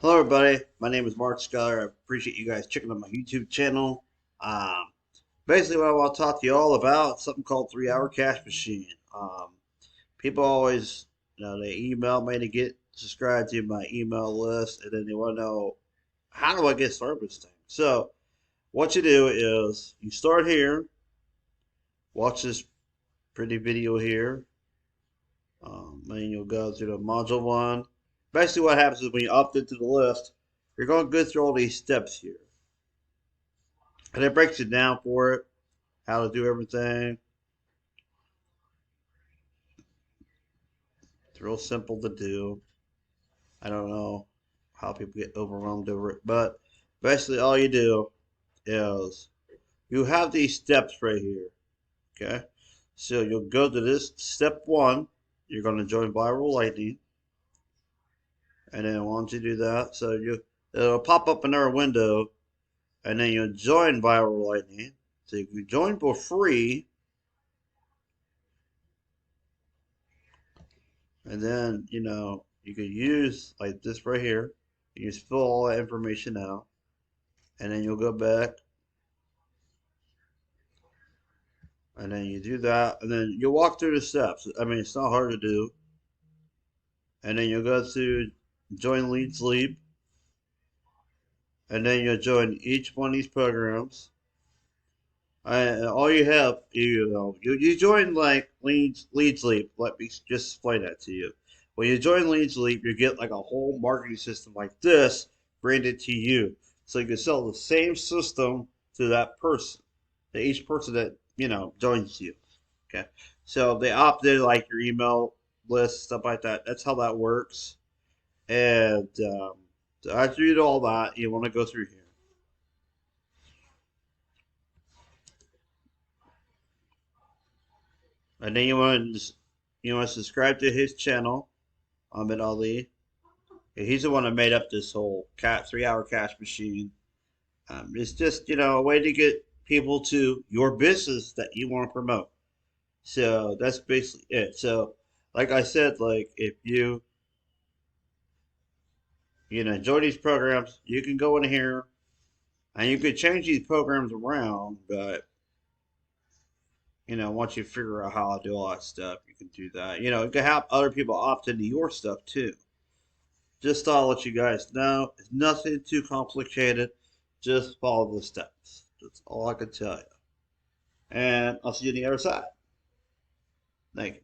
Hello, everybody. My name is Mark Scholar. I appreciate you guys checking out my YouTube channel. Um, Basically, what I want to talk to you all about is something called 3 Hour Cash Machine. People always, they email me to get subscribed to my email list, and then they want to know how do I get started with this thing. So, what you do is you start here, watch this pretty video here, and you'll go through the module one. Basically, what happens is when you opt into the list, you're going to go through all these steps here. And it breaks it down for it, how to do everything. It's real simple to do. I don't know how people get overwhelmed over it, but basically all you do is you have these steps right here. Okay, so you'll go to this step one. You're going to join Viral Lightning, and then once you do that, it'll pop up another window, and then you'll join Viral Lightning. So you can join for free, and then you can use like this right here. You just fill all that information out, and then you'll go back, and then you do that, and then you'll walk through the steps. I mean, it's not hard to do. And then you'll go to join Lead Sleep, and then you'll join each one of these programs. All you have, you join like Lead Sleep. Let me just explain that to you. When you join Lead Sleep, you get like a whole marketing system like this branded to you, so you can sell the same system to that person, to each person that joins you. Okay, so they opt in like your email list, stuff like that. That's how that works. And so after you do all that, you want to go through here, and then you want to subscribe to his channel, Ahmed Ali. He's the one that made up this whole 3 hour cash machine. It's just a way to get people to your business that you want to promote. So that's basically it. So, like I said, like if you enjoy these programs, you can go in here and you can change these programs around. But once you figure out how to do all that stuff, you can do that. You can have other people opt into your stuff too. Just thought I'll let you guys know. It's nothing too complicated. Just follow the steps. That's all I can tell you. And I'll see you on the other side. Thank you.